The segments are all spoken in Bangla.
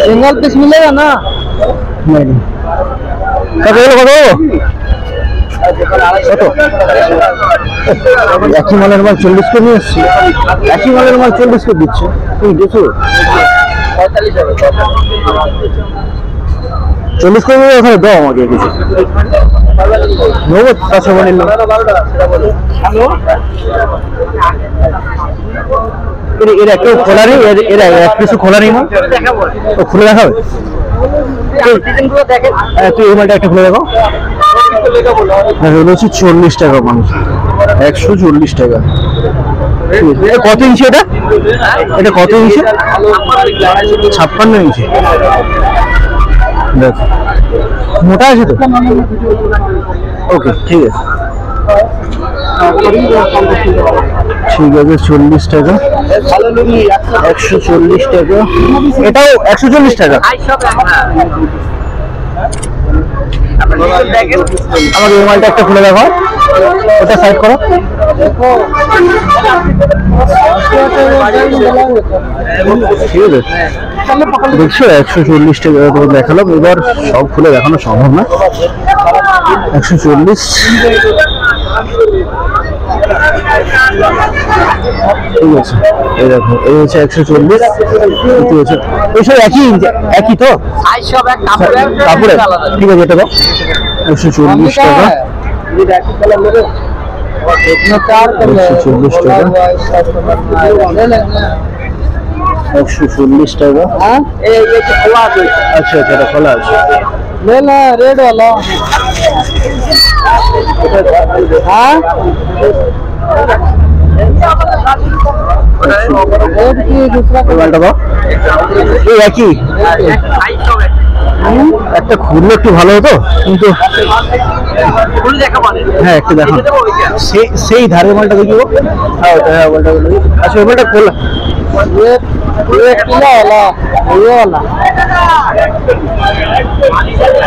सिंगल पीस मिलेगा ना? नहीं कब एक ही मालेर माल 40 को নিয়ে আসছি एक ही मालेर माल 40 को দিচ্ছে তুই দেখো 40 को নিয়ে ওখানে দাও আমাকে কিছু নগদ কাছে বানিয়ে নাও হ্যালো এর একটা খোলা নেই এর এক কিছু খোলা নেই না তো খুলে দেখাবে ডিজাইনগুলো দেখেন তুই এই মালটা একটা খুলে দেখো হলো 40 টাকা মানুষ 140 টাকা কত ইঞ্চি এটা কত ইঞ্চি 56 ইঞ্চি দেখ মোটা আছে তো ওকে ঠিক আছে ঠিক আছে 40 টাকা 140 টাকা এটাও 140 টাকা আমাকে এই মালটা একটা খুলে দেখো ওটা সাইড করো ঠিক আছে দেখছো 140 টাকা করে দেখালাম এবার সব খুলে দেখানো সম্ভব না 140 ঠিক আছে এই দেখো এই হচ্ছে 140 এটি হচ্ছে এইসব একই তো কাপড়ের ঠিক আছে এটা দাও 140 টাকা 140 টাকা 140 টাকা अच्छा अच्छा এটা খোলা আছে ले ला रेड वाला हां रेड की दूसरा वाला দাও এই একই একটা খুললে একটু ভালো হতো কিন্তু খুলে দেখা মানে হ্যাঁ একটু দেখো সেই ধারে মালটা দেখিও হ্যাঁ ওটা মালটা আচ্ছা ওই মালটা খোলা ये किलो वाला ये वाला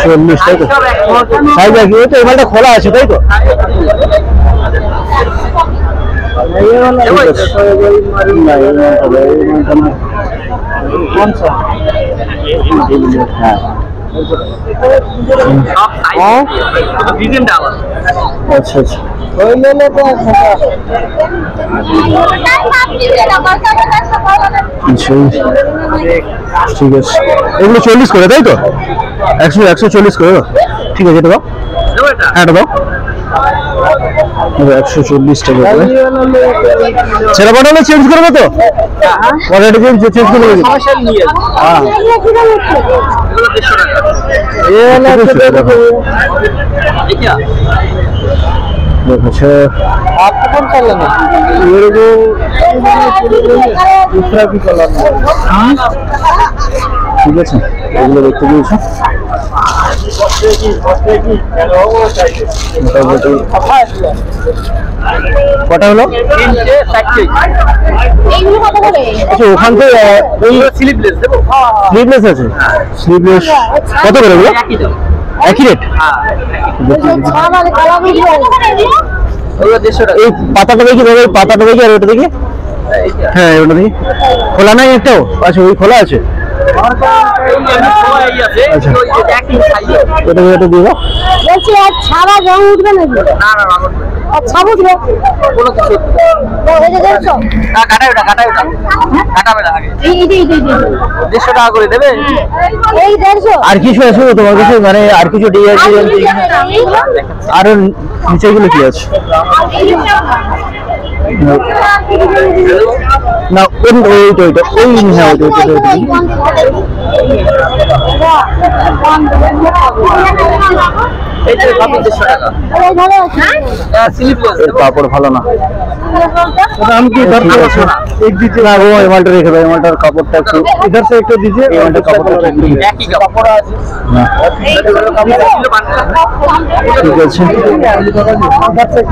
40 টাকা সাইজ কি তো এই মালটা খোলা আছে তাই তো ये वाला कौन सा हाँ डिजाइन डाला अच्छा अच्छा कोई ले लेते हैं ঠিক আছে এগুলো 40 করে তাই তো 140 করে ঠিক আছে এটা দাও হ্যাঁ এটা দাও 140 টাকা ছেলে বড় চেঞ্জ করবে তো অলরেডি চেঞ্জ করে দেব হ্যাঁ ये वाला देखो क्या देखो आपको कौन सा लेना मेरे को दूसरा भी कलर ठीक है এগুলো দেখতে দিয়েছো কটা হলো 360 আচ্ছা ওখান থেকে ওই স্লিভলেস দেবো স্লিভলেস আছে স্লিভলেস কত করে এগুলো একই রেট এই পাতাটা দেখি পাতাটা দেখি আর ওটা দেখি হ্যাঁ ওটা দেখি খোলা নাই একটাও আচ্ছা ওই খোলা আছে ছাড়া রং উঠবে নাকি আচ্ছা বুঝলো কোনো কিছু না কাটাই ওটা কাটাবে না আগে এই 150 টাকা করে দেবে এই 150 আর কিছু আছে তোমার কাছে মানে আর কিছু ডিজাইন আর নিচে গুলো কি আছে না ওই হ্যাঁ কাপড় ভালো না दाम की इधर एक दीजिए ना वो एमल्टर रेखे भाई एमल्टर कापड़টা একটু इधर से एक दीजिए एमल्टर कापड़টা একটু একই কাপড় আছে ঠিক আছে इधर से एक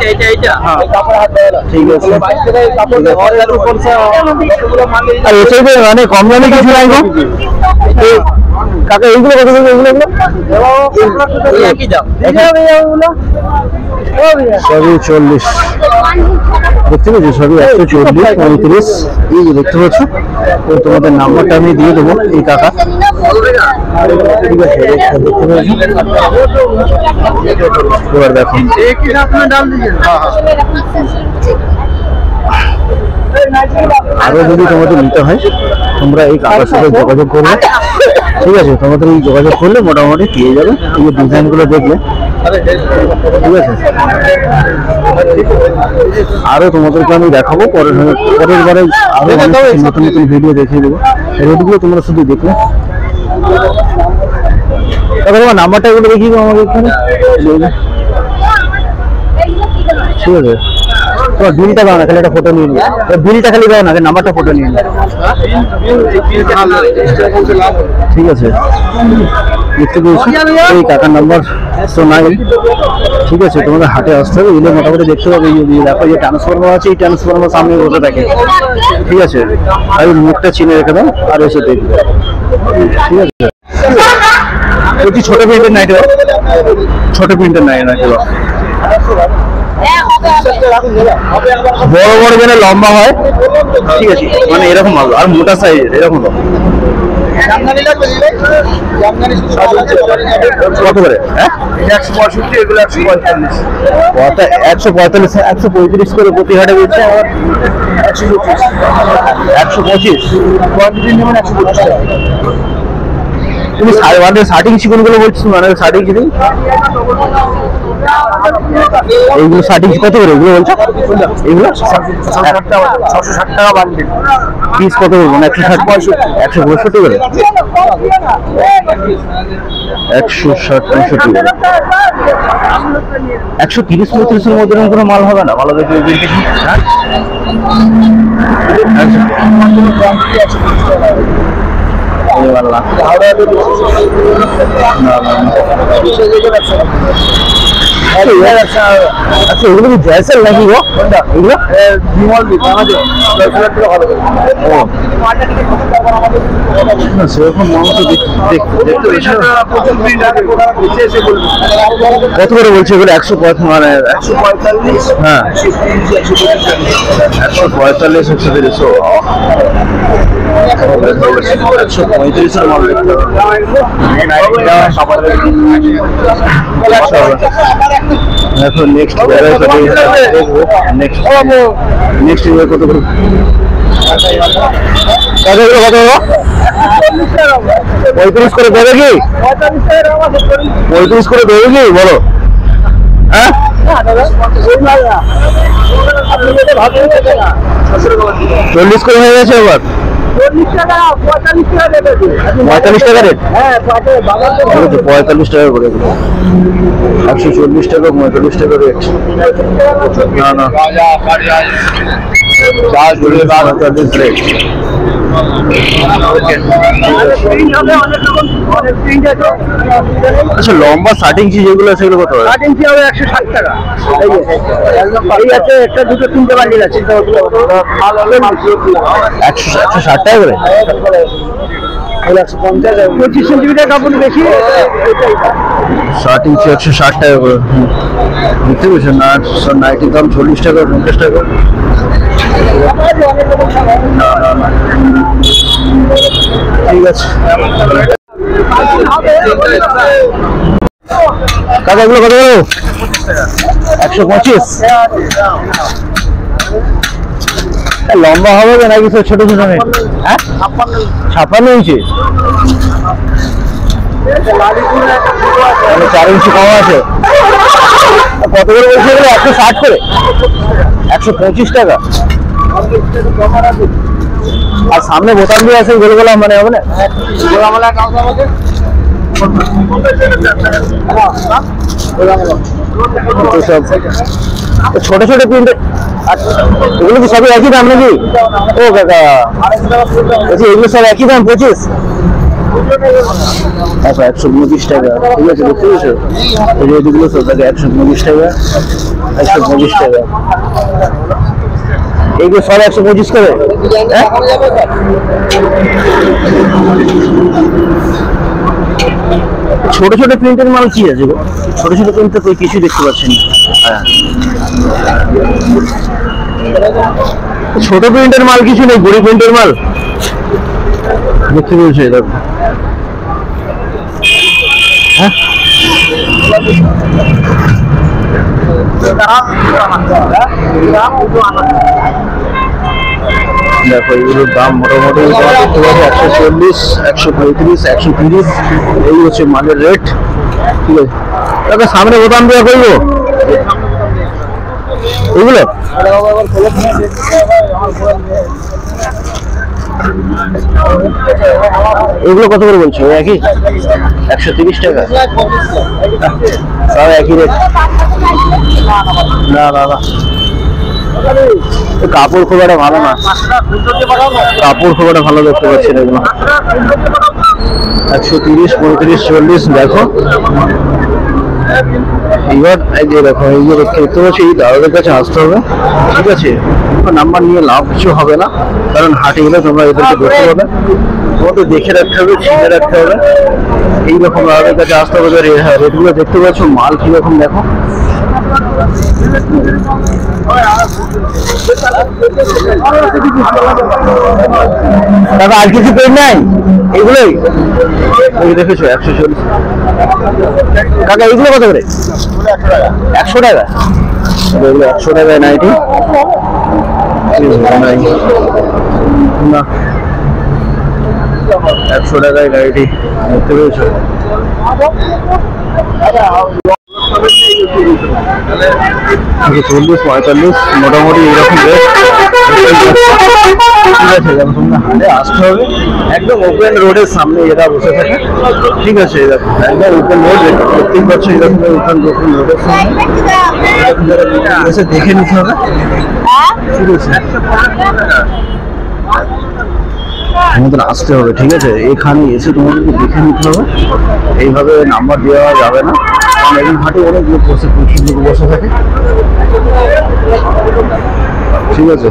दीजिए এইটা हां কাপড় হাত দেওয়া ঠিক আছে কাপড় और ऊपर से আর এটাই মানে কম দামে কিছু নাই গো কাকা এইগুলো কত করে? এগুলো একই দাম। সবই 40 দেখতে পাচ্ছি, সবই 140 35। এই যে দেখতে পাচ্ছ, তো তোমাদের নাম্বারটা আমি দিয়ে দেবো এই কাকা, ঠিক আছে? দেখতে পাচ্ছি, এবার দেখো আরো যদি তোমাদের নিতে হয় তোমরা এই কাকার সাথে যোগাযোগ করবে, ঠিক আছে? তোমাদের এই যোগাযোগ করলে মোটামুটি পেয়ে যাবে। এই ডিজাইন গুলো দেখলে, ঠিক আছে? আরো তোমাদেরকে আমি দেখাবো পরের বারে, আরো নতুন নতুন ভিডিও দেখিয়ে দেবো। রেটগুলো তোমরা শুধু দেখলে। তোমার নাম্বারটা এগুলো দেখিয়ে দেবো আমাকে এখানে, ঠিক আছে? তোমার বিলটা দাও না, খালি একটা ফটো নিয়ে নিও। বিলটা খালি দাও না, নাম্বারটা ফটো নিয়ে নিও, ঠিক আছে? দেখতে পেয়েছি এই কাকার নাম্বার তো নাই, ঠিক আছে? তোমাদের হাটে আসতে হবে, এলে মোটামুটি দেখতে পাবে। দেখো যে ট্রান্সফরমার আছে, এই ট্রান্সফরমার সামনে বসে থাকে, ঠিক আছে? আর মুখটা চিনে রেখে দাও আর এসে দেখবে, ঠিক আছে? বলছি ছোট প্রিন্টের নাইট, ছোট প্রিন্টের নাইট, বড় বড় যেন লম্বা হয়, ঠিক আছে? মানে এরকম হবে, আর মোটা সাইজের এরকম হবে। কত করে? 165, এগুলো 145, 135 করে প্রতি হাটে বলছে। আবার 125 তুমি শার্টিং চিকন গুলো বলছিস, মানে শার্টিং চিকন এইগুলো শার্টিং কত করে এগুলো বলছো? এগুলো 660 টাকা বান্ডিল, পিস কত বলবো? 160 165 করে, 160 65 করে। 130 35-এর মধ্যে কোনো মাল হবে না? ভালো দেখে আচ্ছা, এগুলো কি জয়সেল নাকি গো? এগুলো সেরকম মানুষ কত করে বলছে এগুলো? 145, মানে 145, হ্যাঁ 145, 135 135-এর মাল দেখতে হবে। এখন নেক্সট কত করে? কত 35 করে দেবে কি? 35 করে দেবে কি বলো? হ্যাঁ 40 করে হয়ে গেছে এবার। 45 টাকা রেট? 45 টাকা করে, 140 টাকা 45 টাকা রেট। না না, আচ্ছা লম্বা শার্টিং যেগুলো সেগুলো কত? শার্টিং হবে 160 টাকা। এই আছে একটা দুটো তিনটে বান্ডিল আছে, 160 টাকা করে। 25 সেন্টিমিটার কাপড় বেশি, শার্টিং 160 টাকা করে। দেখতে পেয়েছেন না? নাইটির দাম 40 টাকা 50 টাকা। ঠিক আছে কাকা, এগুলো কত? 125। লম্বা হবে নাকি ছোট ছোট? হ্যাঁ 56 ইঞ্চি, 4 ইঞ্চি কম আছে। কত করে বলছে এগুলো? 160 করে, 125 টাকা। আর সামনে বোতাম দিয়ে আছে গোল গোলা, মানে হবে না? ছোট ছোট প্রিন্ট, এগুলো কি সবই একই দাম নাকি? ও কাকা, এগুলো সব একই দাম 25? আচ্ছা 125 টাকা, ঠিক আছে। দেখতে পেয়েছো এগুলো সব থাকে 125 টাকা 125 টাকা। এইগুলো সব 125 করে। ছোট ছোট প্রিন্টের মাল কি আছে গো? ছোট ছোট প্রিন্টে তো কিছু দেখতে পাচ্ছি না। হ্যাঁ, ছোট প্রিন্টের মাল কিছু নেই, বড়ি প্রিন্টের মাল দেখতে পেয়েছো? দেখো, হ্যাঁ দেখো এগুলোর দাম মোটামুটি 140, 135, 130, এই হচ্ছে মালের রেট। ঠিক আছে, তাহলে সামনে বোতাম দেওয়া করবো এগুলো। এগুলো কত করে বলছো? একই 130 টাকা, তাও একই রেট। না না না, কাপড় খুব একটা ভালো না, কাপড় খুব একটা ভালো দেখতে পাচ্ছি না এগুলো। 130, 35, 40 দেখো। এবার এই যে দেখো, এই যে দেখতে পাচ্ছি, এই দাদাদের কাছে আসতে হবে। ঠিক আছে, নাম্বার নিয়ে লাভ কিছু হবে না, কারণ হাটে গেলে তোমরা এদেরকে দেখতে পাবে, তোমাদের দেখে রাখতে হবে, চিনে রাখতে হবে। এইরকম দাদাদের কাছে আসতে হবে। রেটগুলো দেখতে পাচ্ছ, মাল কিরকম দেখো। দাদা আর কিছু পেন নাই, এগুলোই দেখেছো 140 কাকা। এগুলো কত করে? 100 টাকা। এগুলো 100 টাকায় নাইটি না, 100 টাকায় নাইটি দেখতে পেয়েছো? 40, 45 মোটামুটি এরকম রেট। ঠিক আছে, তোমরা হাটে আসতে হবে, একদম ওপেন রোডের সামনে এরা বসে থাকে। ঠিক আছে, এরকম একদম ওপেন রোড দেখতেই পাচ্ছ, এরকম ওপেন রোডের সামনে এসে দেখে নিতে হবে। ঠিক আছে, তোমাদের আসতে হবে। ঠিক আছে, এখানে এসে তোমাদেরকে দেখে নিতে হবে, এইভাবে নাম্বার দেওয়া যাবে না, কারণ এই হাটে অনেক লোক বসে, প্রচুর লোক বসে থাকে। ঠিক আছে,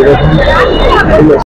এরকম